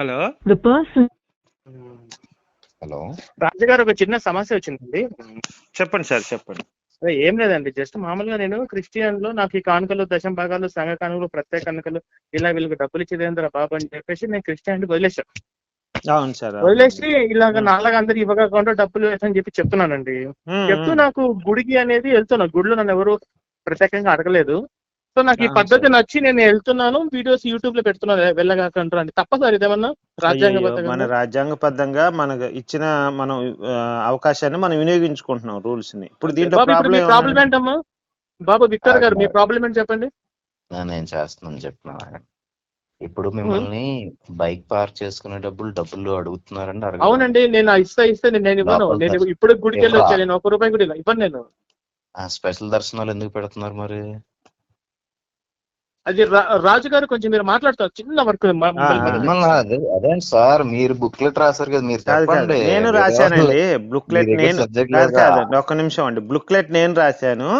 Hello The person. Hello రాజుగారు, ఒక చిన్న సమస్య వచ్చిందండి. చెప్పండి సార్, చెప్పండి. అదే ఏం లేదండి, జస్ట్ మామూలుగా నేను క్రిస్టియన్ లో నాకు ఈ కానుకలు, దశం భాగాలు, సంఘ కానుకలు, ప్రత్యేక కానుకలు ఇలా వీళ్ళకి డబ్బులు ఇచ్చేదేంద్ర బాబు అని చెప్పేసి నేను క్రిస్టియానిటీ వదిలేసాను. అవును సార్. వదిలేసి ఇలాగ నాలాగా అందరు ఇవ్వకుండా డబ్బులు అని చెప్పి చెప్తున్నానండి. చెప్తూ నాకు గుడికి అనేది వెళ్తున్నా, గుడిలో నన్ను ఎవరు ప్రత్యేకంగా అడగలేదు. సో నాకు ఈ పద్ధతి నచ్చి నేను వెళ్తున్నాను, వీడియోస్ యూట్యూబ్ లో పెడుతున్నాను వెళ్ళగాకంటారు అండి. తప్ప సార్ ఇదేమన్నా మన రాజ్యాంగబద్ధంగా? రాజ్యాంగబద్ధంగా మనకు ఇచ్చిన మనం అవకాశాన్ని మనం వినియోగించుకుంటున్నాం రూల్స్ ని. ఇప్పుడు దీంట్లో బాబు ఇప్పుడు మీ ప్రాబ్లం ఏంటమ్మా? బాబు విక్టర్ గారు, మీ ప్రాబ్లం ఏంటి చెప్పండి. నేను చేస్తున్నాను చెప్తున్నా. ఇప్పుడు మిమ్మల్ని బైక్ పార్క్ చేసుకునే డబ్బులు అడుగుతున్నారండి. అవునండి, నేను ఇస్తే నేను ఇవ్వను. నేను ఇప్పుడు గుడికి వెళ్ళి వచ్చాను, నేను ₹1 కూడా ఇవ్వను. నేను స్పెషల్ దర్శనాలు ఎందుకు పెడుతున్నారు మరి? అది రాజు గారు కొంచెం మీరు మాట్లాడతారు, చిన్న వర్క్. అదే సార్, మీరు బుక్లెట్ రాశారు కదా, మీరు చెప్పండి. నేను రాశానండి బుక్లెట్. ఒక్క నిమిషం అండి, బుక్లెట్ నేను రాశాను.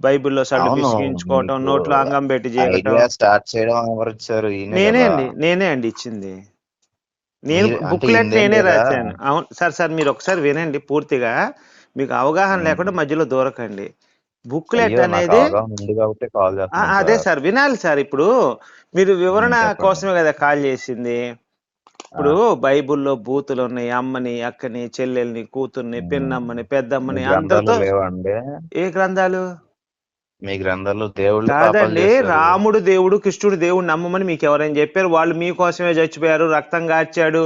బైబిల్లో సడ్డు పిసికించుకోవటం, నోట్లో అంగం పెట్టి చేయటం స్టార్ట్ చేయడం ఎవరు ఇచ్చారు? నేనే అండి ఇచ్చింది. నేను బుక్లెట్ నేనే రాశాను. అవును సార్, మీరు ఒకసారి వినండి పూర్తిగా. మీకు అవగాహన లేకుండా మధ్యలో దూరకండి. బుక్లెట్ అనేది అదే సార్, వినాలి సార్. ఇప్పుడు మీరు వివరణ కోసమే కదా కాల్ చేసింది. ఇప్పుడు బైబుల్లో బూతులు ఉన్నాయి, అమ్మని, అక్కని, చెల్లెల్ని, కూతుర్ని, పిన్నమ్మని, పెద్దమ్మని అందరితో. ఏ గ్రంథాలు? మీ గ్రంథాల్లో దేవుడు కాదండి, రాముడు దేవుడు, కృష్ణుడు దేవుడు నమ్మమని మీకు ఎవరైనా చెప్పారు? వాళ్ళు మీకోసమే చచ్చిపోయారు, రక్తం కార్చాడు,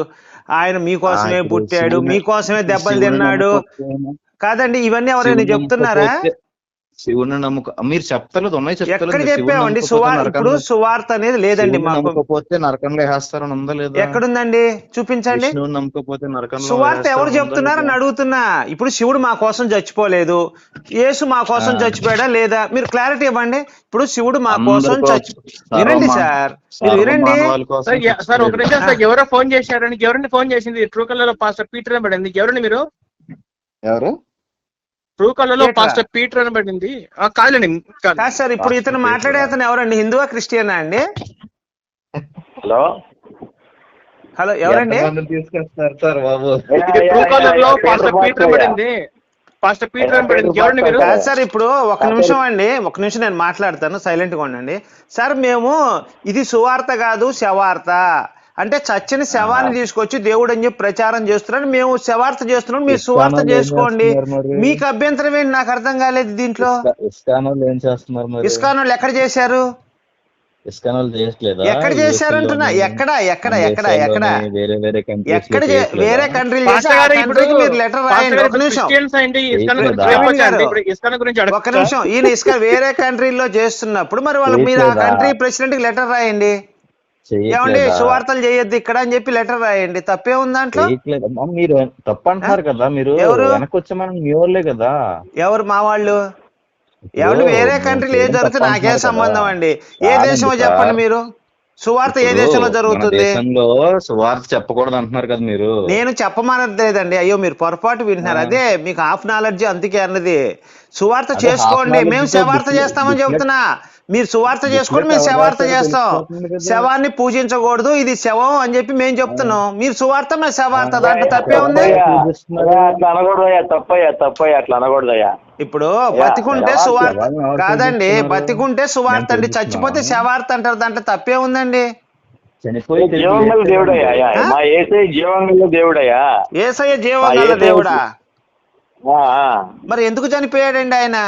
ఆయన మీకోసమే పుట్టాడు, మీకోసమే దెబ్బలు తిన్నాడు. కాదండి, ఇవన్నీ ఎవరైనా చెప్తున్నారా? శివుని నమ్మకం మీరు చెప్తలేదు, ఉన్నాయి ఎక్కడ చెప్పామండి? ఇప్పుడు సువార్త అనేది లేదండి మాకు. నమ్మకపోతే నరకంలో వేస్తారని ఉందా లేదా? ఎక్కడుందండి? చూపించండి. నమ్మకపోతే నరకంలో సువార్త ఎవరు చెప్తున్నారని అడుగుతున్నా. ఇప్పుడు శివుడు మా కోసం చచ్చిపోలేదు, యేసు మా కోసం చచ్చిపోయాడా లేదా? మీరు క్లారిటీ ఇవ్వండి. ఇప్పుడు శివుడు మా కోసం వినండి సార్, మీరు వినండి సార్. ఒక నిమిషం సార్, ఎవరో ఫోన్ చేశారని. ఎవరండి ఫోన్ చేసింది? ట్రూ కలర్ లో పాస్టర్ పీటర్ అని పడింది. ఎవరండి మీరు? ఎవరు? ట్రూ కలర్ లో పాస్టర్ పీటర్ అని పడింది. కాదండి కాదు సార్. ఇప్పుడు ఇతను మాట్లాడే అతను ఎవరండి? హిందువా, క్రిస్టియనా అండి? హలో ఎవరండి? తీసుకొస్తారు సార్ బాబు. ట్రూ కలర్ లో పాస్టర్ పీటర్ అని పడింది. పాస్టర్ పీటర్ అని పడింది. ఎవరండి మీరు? కాదు సార్, ఇప్పుడు ఒక నిమిషం అండి, ఒక నిమిషం నేను మాట్లాడతాను, సైలెంట్ గా ఉండండి సార్. మేము ఇది సువార్త కాదు, శవార్త. అంటే చచ్చని శవాన్ని తీసుకొచ్చి దేవుడు అని చెప్పి ప్రచారం చేస్తున్నాడు. మేము శవార్త చేస్తున్నాం, మీరు సువార్త చేసుకోండి. మీకు అభ్యంతరం ఏంటి? నాకు అర్థం కాలేదు దీంట్లో. ఇస్కాన్ వాళ్ళు ఎక్కడ చేశారు? ఎక్కడ చేశారు అంటున్నా? వేరే కంట్రీలు మీరు లెటర్ రాయండి. ఒక నిమిషం, ఈయన వేరే కంట్రీలో చేస్తున్నప్పుడు మరి వాళ్ళకి మీరు ఆ కంట్రీ ప్రెసిడెంట్ కి లెటర్ రాయండి, ఏమండి సువార్తలు చేయొద్దు ఇక్కడ అని చెప్పి లెటర్ రాయండి. తప్పే ఉంది దాంట్లో? మీరు తప్పంటున్నారు కదా. మీరు వెనక్కి వచ్చామని మీ వాళ్ళే కదా. ఎవరు మా వాళ్ళు? ఎవరు? వేరే కంట్రీలో ఏం జరుగుతుంది నాకే సంబంధం అండి. ఏ దేశమో చెప్పండి మీరు. సువార్త ఏ దేశంలో జరుగుతుంది? సువార్త చెప్పకూడదు అంటున్నారు కదా మీరు. నేను చెప్పమన్నది లేదండి. అయ్యో మీరు పొరపాటు వింటున్నారు. అదే మీకు హాఫ్ నాలెడ్జ్ అందుకే అన్నది. సువార్త చేసుకోండి, మేము శవార్త చేస్తామని చెబుతున్నా. మీరు సువార్త చేసుకోండి, మేము శవార్త చేస్తాం. శవాన్ని పూజించకూడదు, ఇది శవం అని చెప్పి మేము చెప్తున్నాం. మీరు సువార్త, మేము శవార్త, దాంట్లో తప్పే ఉంది? ఇప్పుడు బతికుంటే సువార్త కాదండి, బతికుంటే సువార్త అండి, చచ్చిపోతే శవార్త అంటారు, దాంట్లో తప్పే ఉందండి. యేసయ్య జీవగల దేవుడా? మరి ఎందుకు చనిపోయాడండి ఆయన?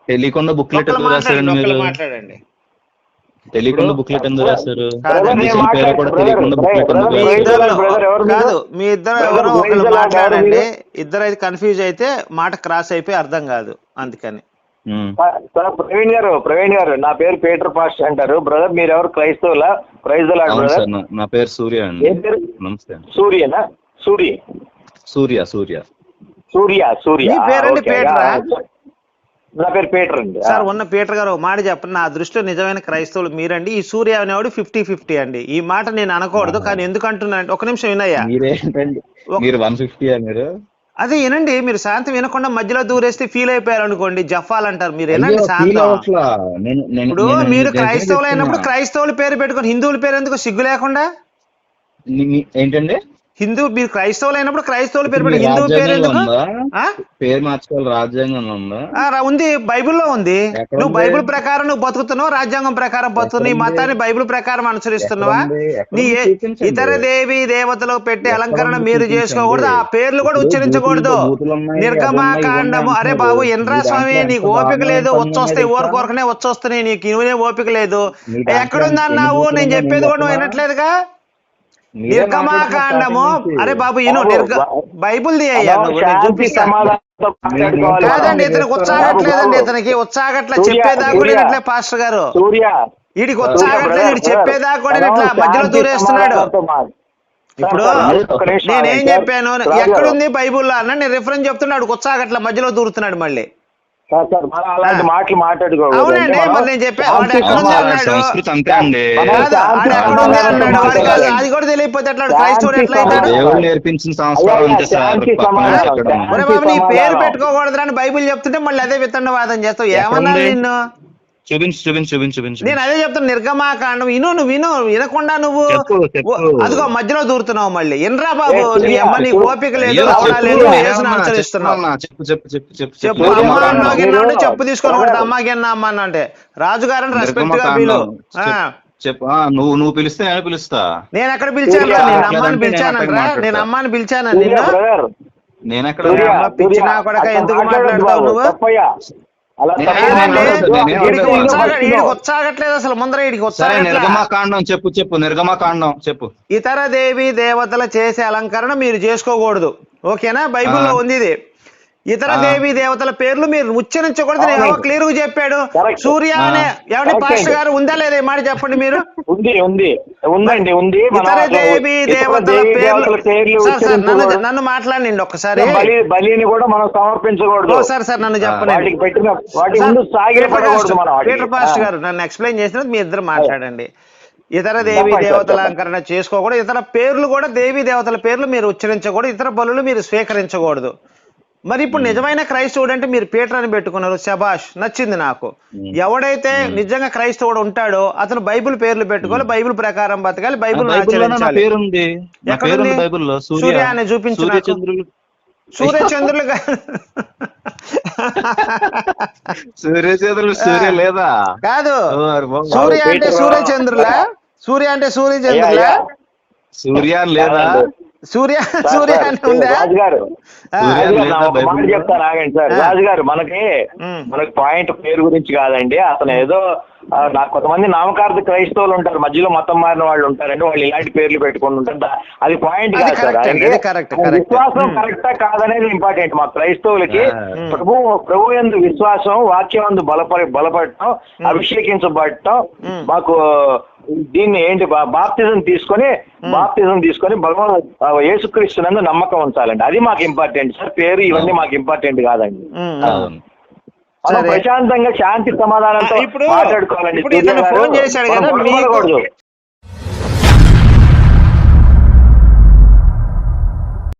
తెలియకుండా బుక్లెట్ మాట్లాడండి. తెలియకుండా బుక్లెట్ ఎందుకు రాశారు? కాదు, మీ ఇద్దరు ఎవరో ఒకళ్ళు మాట్లాడండి. ఇద్దరు అయితే కన్ఫ్యూజ్ అయితే మాట క్రాస్ అయిపోయి అర్థం కాదు, అందుకని. ప్రవీణ్ గారు, నా పేరు పీటర్ పాస్టర్ అంటారు. బ్రదర్ మీరు ఎవరు? క్రైస్తవులా? Praise the lord brother. నా పేరు సూర్య అండి. నమస్తే. సూర్యనా? సూర్య. మీ పేరండి పీటరా? నా పేరు పీటర్ అండి. సార్ ఉన్న పీటర్ గారు మాట చెప్పండి. నా దృష్టిలో నిజమైన క్రైస్తవులు మీరండి. ఈ సూర్య అనేవాడు 50-50 అండి. ఈ మాట నేను అనకూడదు, కానీ ఎందుకు అంటున్నా అంటే, ఒక నిమిషం వినయ్యా. మీరు 150 మీరు అదే వినండి, మీరు శాంతం వినకుండా మధ్యలో దూరేస్తే ఫీల్ అయిపోయారు అనుకోండి, జఫాలంటారు. మీరు వినండి ఫీల్ శాంతం. అవ్వట్లా. ఇప్పుడు మీరు క్రైస్తవులు అయినప్పుడు క్రైస్తవుల పేరు పెట్టుకొని హిందువుల పేరు ఎందుకు సిగ్గు లేకుండా? ఏంటండి? మీరు క్రైస్తవులు అయినప్పుడు క్రైస్తవుల పేరు మీ పెట్టి హిందువు పేరు రాజ్యాంగంలో ఎందుకు? ఉందా? పేరు మార్చుకోవాలి రాజ్యాంగంలో ఉందా? ఉంది, బైబిల్లో ఉంది. ఎక్కడ నువ్వు ఉంది? బైబిల్ ప్రకారం నువ్వు బతుకుతున్నావు, రాజ్యాంగం ప్రకారం బతుకుతున్నావు, నీ ఎక్కడ ఉంది? మతాన్ని బైబిల్ ప్రకారం అనుసరిస్తున్నావా? ఎక్కడ నీ ఉంది? చూపించండి. ఇతర దేవి దేవతలు పెట్టే ఎక్కడ అలంకరణ ఉంది? మీరు చూపించండి. చేసుకోకూడదు, ఆ పేర్లు కూడా ఇప్పుడు ఉచ్చరించకూడదు. బూతులు ఉన్నాయి, అవి ఉన్నాయి, నిర్గమాకాండము. ఇవి అరే ఉన్నాయి బాబు అంటున్నారు. ఎన్రా మీ స్వామి, దాంట్లో నీకు ఎంత ఓపిక దారుణమైన లేదు, పనులు వచ్చొస్తాయి, ఉన్నాయి తెలుసా? ఊరికొరకనే వచ్చొస్తున్నాయి, నీకు ఇనునే ఓపిక లేదు. మీ దాంట్లో ఎక్కడుంది ఎన్ని అన్నావు? బూతులు నేను ఉన్నాయి చెప్పేది కూడా నువ్వు చెప్పనా? వినట్లేదుగా. మీరే నిర్గమాకాండము. మాట్లాడుతున్నారు అరే బాబు ఇను, బైబుల్ తీయ్యా నువ్వు, నేను శాంతి చూపిస్తా. సమాధానంతో మాట్లాడుకోవాలి మనం. కాదండి, ఇతనికి ఉత్సాహట్లేదండి, ఇతనికి ఉత్సాహట్ల చెప్పేదాకా కూడా వినట్లే పాస్టర్ గారు. సూర్య వీడికి ఉత్సాహట్లేదు, వీడు చెప్పేదాకా కూడా ఇట్లా మధ్యలో దూరేస్తున్నాడు. ఇప్పుడు నేనేం చెప్పాను, ఎక్కడుంది బైబుల్లో అన్న, నేను రిఫరెన్స్ చెప్తున్నాడు, ఉత్సాహట్ల మధ్యలో దూరుతున్నాడు మళ్ళీ. అలాంటి మాటలు మాట్లాడుకోవాలి. అవునండి, మరి నేను చెప్పా, వాడు ఎక్కడుంది అన్నాడు, సంస్కృతి అంతే అండి. కాదు వాడు ఎక్కడుంది అన్నాడు, వాడికి అది కూడా తెలియకపోతే ఎట్లా క్రైస్తవుడు ఎట్లా అవుతాడు? దేవుడు నేర్పించిన సంస్కారం అంతే సార్. ఒరే బాబు నీ పేరు పెట్టుకోకూడదు అని బైబిల్ చెప్తుంటే మళ్ళీ అదే వితండవాదం చేస్తావు, ఏమన్నా నిన్ను? చూపించు. నేను అదే చెప్తాను, నిర్గమాకాండం నువ్వు వినకుండా నువ్వు చెప్పు. అదిగో మధ్యలో దూరుతున్నావు మళ్ళీ. ఎన్రా బాబు, నీ అమ్మ నీకు ఓపిక లేదు, అవడా లేదు, యేసుని అనుసరిస్తున్నావు. చెప్పు, అమ్మ అన్నావు, చెప్పు తీసుకొని కొడతా, అమ్మాగిన్నా అమ్మ అన్న అంటే రాజుగారని రెస్పెక్ట్ గా పిలు. చెప్పు. నువ్వు పిలిస్తే నేను పిలుస్తా. నేను ఎక్కడ పిలిచాను? నేను అమ్మాని పిలిచానంటరా? నేను అమ్మాని పిలిచాను నిన్ను? నేను ఎక్కడ పిచ్చినా కొడక ఎందుకు మాట్లాడతావు నువ్వు? వచ్చాగట్లేదు అసలు, ముందర నిర్గమాకాండం చెప్పు. నిర్గమాకాండం చెప్పు. ఇతర దేవి దేవతలు చేసే అలంకరణ మీరు చేసుకోకూడదు, ఓకేనా? బైబిల్లో ఉంది ఇది. ఇతర దేవి దేవతల పేర్లు మీరు ఉచ్చరించకూడదు, నేను క్లియర్ గా చెప్పాడు. సూర్య అనే ఎవరి పాస్టర్ గారు ఉందా లేదా మాట చెప్పండి మీరు. ఉందండి. ఇతర దేవి దేవతల పేర్లు నన్ను మాట్లాడండి ఒక్కసారి. బలిని కూడా మనం సమర్పించకూడదు. సార్ నన్ను చెప్పండి. పీటర్ పాస్టర్ గారు నన్ను ఎక్స్ప్లెయిన్ చేసినది మీ ఇద్దరు మాట్లాడండి. ఇతర దేవి దేవతల అలంకరణ చేసుకోకూడదు, ఇతర పేర్లు కూడా దేవి దేవతల పేర్లు మీరు ఉచ్చరించకూడదు, ఇతర బలులు మీరు స్వీకరించకూడదు. మరి ఇప్పుడు నిజమైన క్రైస్తవుడు అంటే మీరు పీటర్ అని పెట్టుకున్నారు, శబాష్, నచ్చింది నాకు. ఎవడైతే నిజంగా క్రైస్తవుడు ఉంటాడో అతను బైబిల్ పేర్లు పెట్టుకోవాలి, బైబిల్ ప్రకారం బతకాలి, బైబిల్ ఆచరించాలి. సూర్య అని చూపించు. సూర్యచంద్రులు సూర్య లేదా? కాదు, సూర్య అంటే సూర్యచంద్రులా? సూర్య అంటే సూర్యచంద్రులా? సూర్య లేదా? సూర్య అని ఉందా? రాజుగారు మాట చెప్తాను ఆగండి సార్. రాజుగారు మనకి పాయింట్ పేరు గురించి కాదండి, అతను ఏదో నాకు కొంతమంది నామకార్థ క్రైస్తవులు ఉంటారు, మధ్యలో మతం మారిన వాళ్ళు ఉంటారండి, వాళ్ళు ఇలాంటి పేర్లు పెట్టుకుని ఉంటారు. అది పాయింట్ కాదు సార్. విశ్వాసం కరెక్టా కాదనేది ఇంపార్టెంట్. మా క్రైస్తవులకి ప్రభు యందు విశ్వాసం, వాక్యం యందు బలపడటం, అభిషేకించబడటం, మాకు దీన్ని ఏంటి బాప్తిజం తీసుకొని భగవాన్ యేసుక్రీస్తునందు నమ్మకం ఉంచాలండి. అది మాకు ఇంపార్టెంట్ సార్. పేరు ఇవన్నీ మాకు ఇంపార్టెంట్ కాదండి. మనం ప్రశాంతంగా శాంతి సమాధానంతో మాట్లాడుకోవాలండి.